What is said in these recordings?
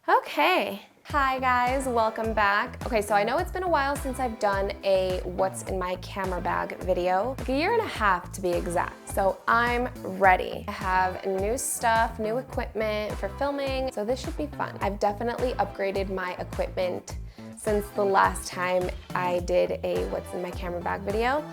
Okay. Hi guys, welcome back. Okay, so I know it's been a while since I've done a what's in my camera bag video, like a year and a half to be exact. So I'm ready. I have new stuff, new equipment for filming, so this should be fun. I've definitely upgraded my equipment since the last time I did a what's in my camera bag video.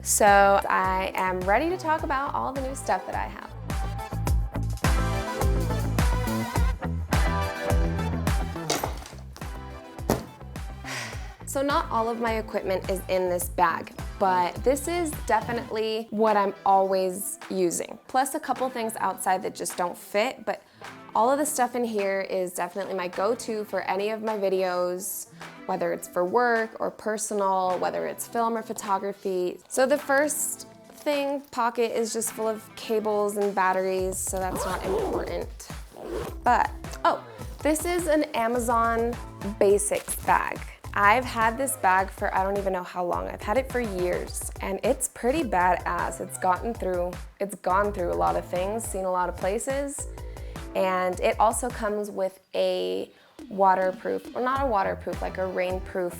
So I am ready to talk about all the new stuff that I have. So not all of my equipment is in this bag, but this is definitely what I'm always using. Plus a couple things outside that just don't fit, but all of the stuff in here is definitely my go-to for any of my videos, whether it's for work or personal, whether it's film or photography. So the first pocket is just full of cables and batteries, so that's not important. But, oh, this is an Amazon Basics bag. I've had this bag for I don't even know how long. I've had it for years and it's pretty badass. It's gone through a lot of things, seen a lot of places, and it also comes with a waterproof, or not a waterproof, like a rainproof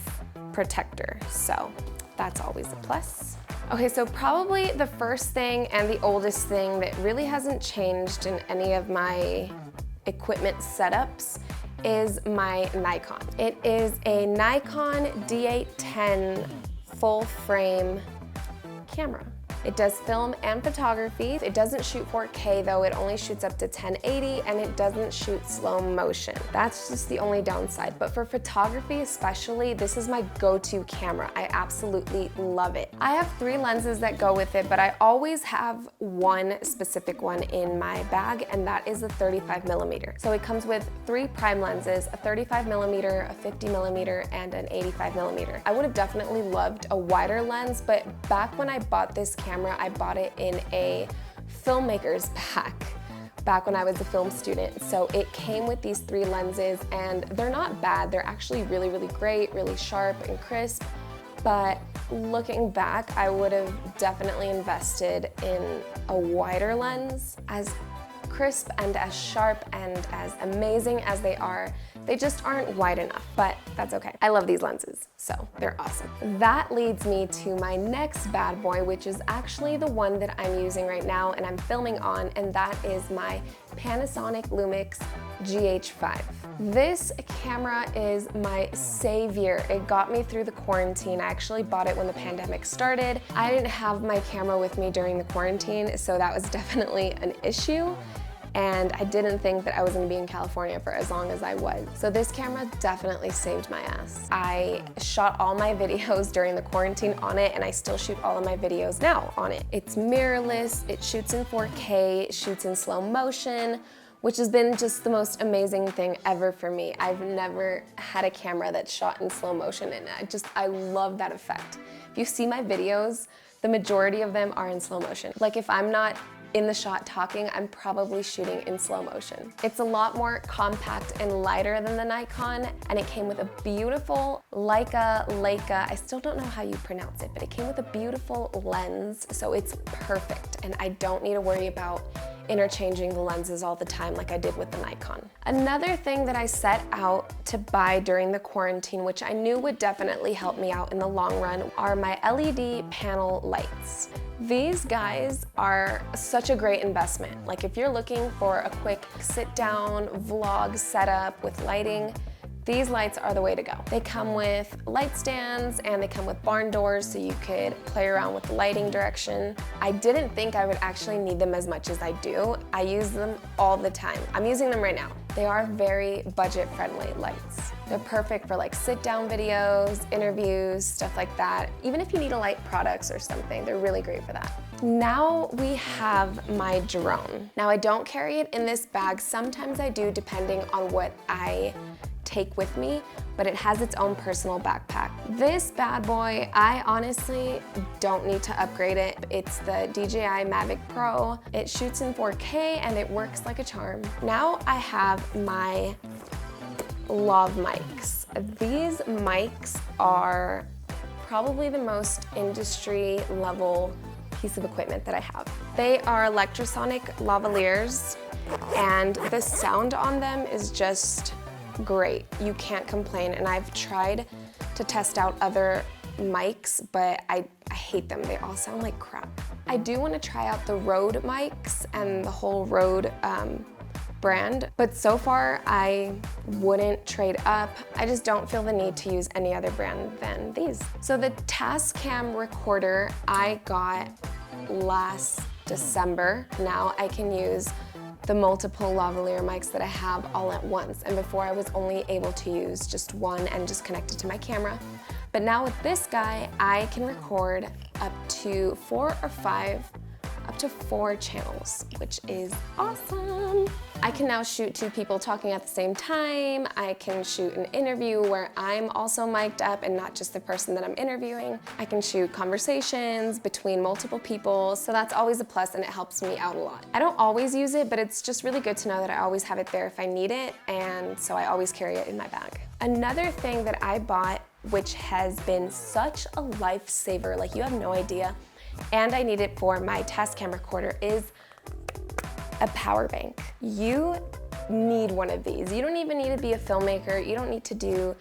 protector. So that's always a plus. Okay, so probably the first thing and the oldest thing that really hasn't changed in any of my equipment setups is my Nikon. It is a Nikon D810 full frame camera. It does film and photography. It doesn't shoot 4K though, it only shoots up to 1080 and it doesn't shoot slow motion. That's just the only downside. But for photography especially, this is my go-to camera. I absolutely love it. I have 3 lenses that go with it, but I always have one specific one in my bag, and that is a 35mm. So it comes with 3 prime lenses, a 35mm, a 50mm, and an 85mm. I would have definitely loved a wider lens, but back when I bought this camera, I bought it in a filmmaker's pack back when I was a film student. So it came with these 3 lenses and they're not bad. They're actually really, really great, really sharp and crisp. But looking back, I would have definitely invested in a wider lens. As crisp and as sharp and as amazing as they just aren't wide enough, but that's okay. I love these lenses, so they're awesome. That leads me to my next bad boy, which is actually the one that I'm using right now and I'm filming on, and that is my Panasonic Lumix GH5. This camera is my savior. It got me through the quarantine. I actually bought it when the pandemic started. I didn't have my camera with me during the quarantine, so that was definitely an issue. And I didn't think that I was gonna be in California for as long as I was. So this camera definitely saved my ass. I shot all my videos during the quarantine on it, and I still shoot all of my videos now on it. It's mirrorless, it shoots in 4K, it shoots in slow motion, which has been just the most amazing thing ever for me. I've never had a camera that shot in slow motion, and I love that effect. If you see my videos, the majority of them are in slow motion. Like if I'm not in the shot talking, I'm probably shooting in slow motion. It's a lot more compact and lighter than the Nikon, and it came with a beautiful Leica, I still don't know how you pronounce it, but it came with a beautiful lens, so it's perfect, and I don't need to worry about interchanging the lenses all the time like I did with the Nikon. Another thing that I set out to buy during the quarantine, which I knew would definitely help me out in the long run, are my LED panel lights. These guys are such a great investment. Like if you're looking for a quick sit-down vlog setup with lighting, these lights are the way to go. They come with light stands and they come with barn doors so you could play around with the lighting direction. I didn't think I would actually need them as much as I do. I use them all the time. I'm using them right now. They are very budget-friendly lights. They're perfect for like sit-down videos, interviews, stuff like that. Even if you need to light products or something, they're really great for that. Now we have my drone. Now I don't carry it in this bag. Sometimes I do, depending on what I take with me, but it has its own personal backpack. This bad boy, I honestly don't need to upgrade it. It's the DJI Mavic Pro. It shoots in 4K and it works like a charm. Now I have my lav mics. These mics are probably the most industry level piece of equipment that I have. They are Lectrosonic lavaliers, and the sound on them is just great. You can't complain, and I've tried to test out other mics, but I hate them. They all sound like crap. I do want to try out the Rode mics and the whole Rode brand, but so far I wouldn't trade up. I just don't feel the need to use any other brand than these. So the Tascam recorder I got last December. Now I can use the multiple lavalier mics that I have all at once, and before I was only able to use just one and just connect it to my camera. But now with this guy, I can record up to 4 channels, which is awesome. I can now shoot 2 people talking at the same time. I can shoot an interview where I'm also mic'd up and not just the person that I'm interviewing. I can shoot conversations between multiple people, so that's always a plus and it helps me out a lot. I don't always use it, but it's just really good to know that I always have it there if I need it, and so I always carry it in my bag. Another thing that I bought, which has been such a lifesaver, like you have no idea, and I need it for my Tascam recorder, is a power bank. You need one of these. You don't even need to be a filmmaker. You don't need to do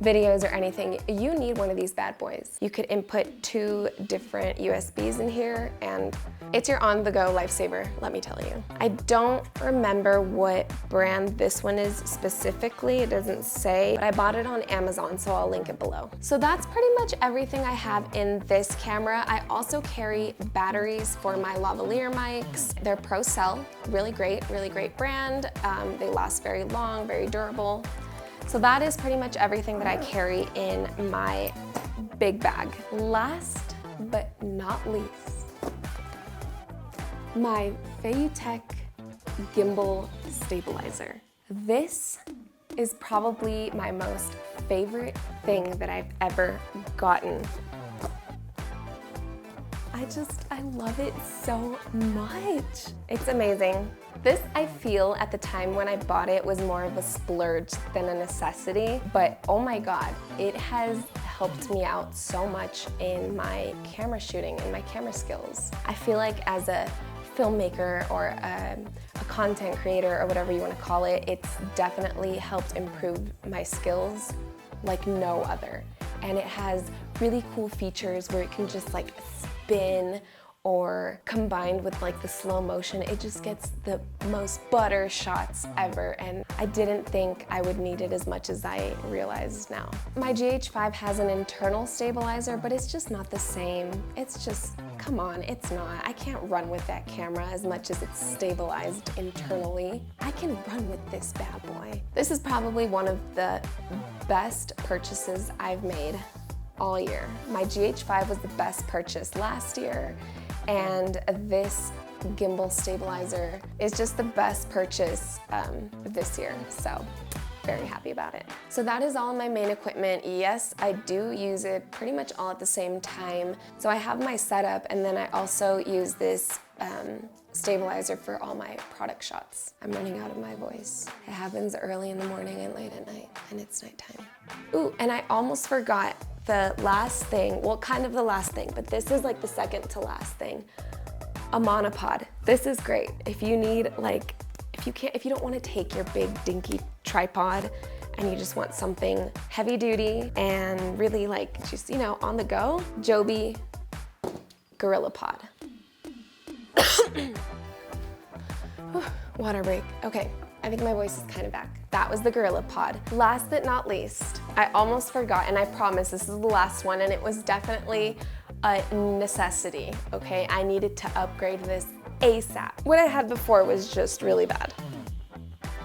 videos or anything. You need one of these bad boys. You could input 2 different USBs in here, and it's your on-the-go lifesaver, let me tell you. I don't remember what brand this one is specifically, it doesn't say, but I bought it on Amazon, so I'll link it below. So that's pretty much everything I have in this camera. I also carry batteries for my lavalier mics. They're Pro Cell, really great brand. They last very long, very durable. So that is pretty much everything that I carry in my big bag. Last but not least, my FeiyuhTech gimbal stabilizer. This is probably my most favorite thing that I've ever gotten. I love it so much. It's amazing. This, I feel, at the time when I bought it, was more of a splurge than a necessity, but oh my God, it has helped me out so much in my camera shooting and my camera skills. I feel like as a filmmaker or a content creator or whatever you want to call it, it's definitely helped improve my skills like no other. And it has really cool features where it can just like spin, or combined with like the slow motion, it just gets the most butter shots ever, and I didn't think I would need it as much as I realize now. My GH5 has an internal stabilizer, but it's just not the same. It's just, come on, it's not. I can't run with that camera as much as it's stabilized internally. I can run with this bad boy. This is probably one of the best purchases I've made all year. My GH5 was the best purchase last year, and this gimbal stabilizer is just the best purchase this year, so very happy about it. So that is all my main equipment. Yes, I do use it pretty much all at the same time. So I have my setup, and then I also use this stabilizer for all my product shots. I'm running out of my voice. It happens early in the morning and late at night, and it's nighttime. Ooh, and I almost forgot the last thing, well, kind of the last thing, but this is like the second to last thing. A monopod. This is great. If you need like, if you don't want to take your big dinky tripod and you just want something heavy duty and really like just, you know, on the go, JOBY GorillaPod. Water break. Okay, I think my voice is kind of back. That was the GorillaPod. Last but not least, I almost forgot, and I promise this is the last one, and it was definitely a necessity, okay? I needed to upgrade this ASAP. What I had before was just really bad.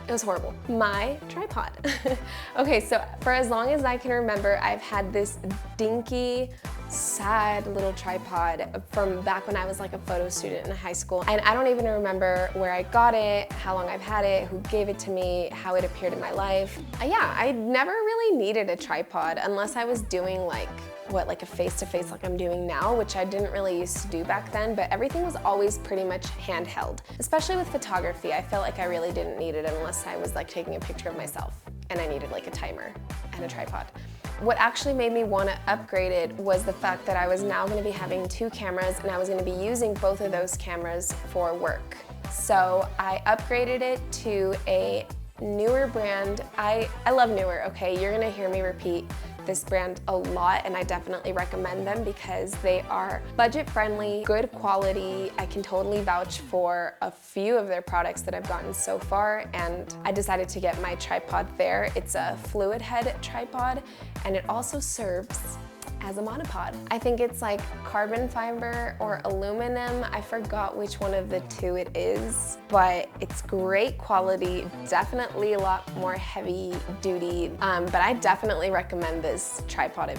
It was horrible. My tripod. Okay, so for as long as I can remember, I've had this dinky, sad little tripod from back when I was like a photo student in high school. And I don't even remember where I got it, how long I've had it, who gave it to me, how it appeared in my life. Yeah, I never really needed a tripod unless I was doing like a face-to-face like I'm doing now, which I didn't really used to do back then, but everything was always pretty much handheld. Especially with photography, I felt like I really didn't need it unless I was like taking a picture of myself and I needed like a timer and a tripod. What actually made me want to upgrade it was the fact that I was now going to be having 2 cameras, and I was going to be using both of those cameras for work. So I upgraded it to a Neewer brand. I love Neewer, okay? You're gonna hear me repeat this brand a lot, and I definitely recommend them because they are budget friendly, good quality. I can totally vouch for a few of their products that I've gotten so far, and I decided to get my tripod there. It's a fluid head tripod, and it also serves as a monopod. I think it's like carbon fiber or aluminum. I forgot which one of the two it is, but it's great quality, definitely a lot more heavy duty. But I definitely recommend this tripod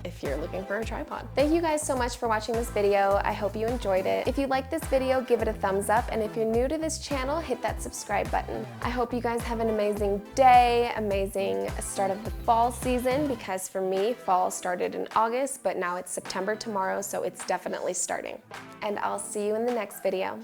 if you're looking for a tripod. Thank you guys so much for watching this video. I hope you enjoyed it. If you liked this video, give it a thumbs up, and if you're new to this channel, hit that subscribe button. I hope you guys have an amazing day, amazing start of the fall season, because for me, fall started in August, but now it's September tomorrow, so it's definitely starting. And I'll see you in the next video.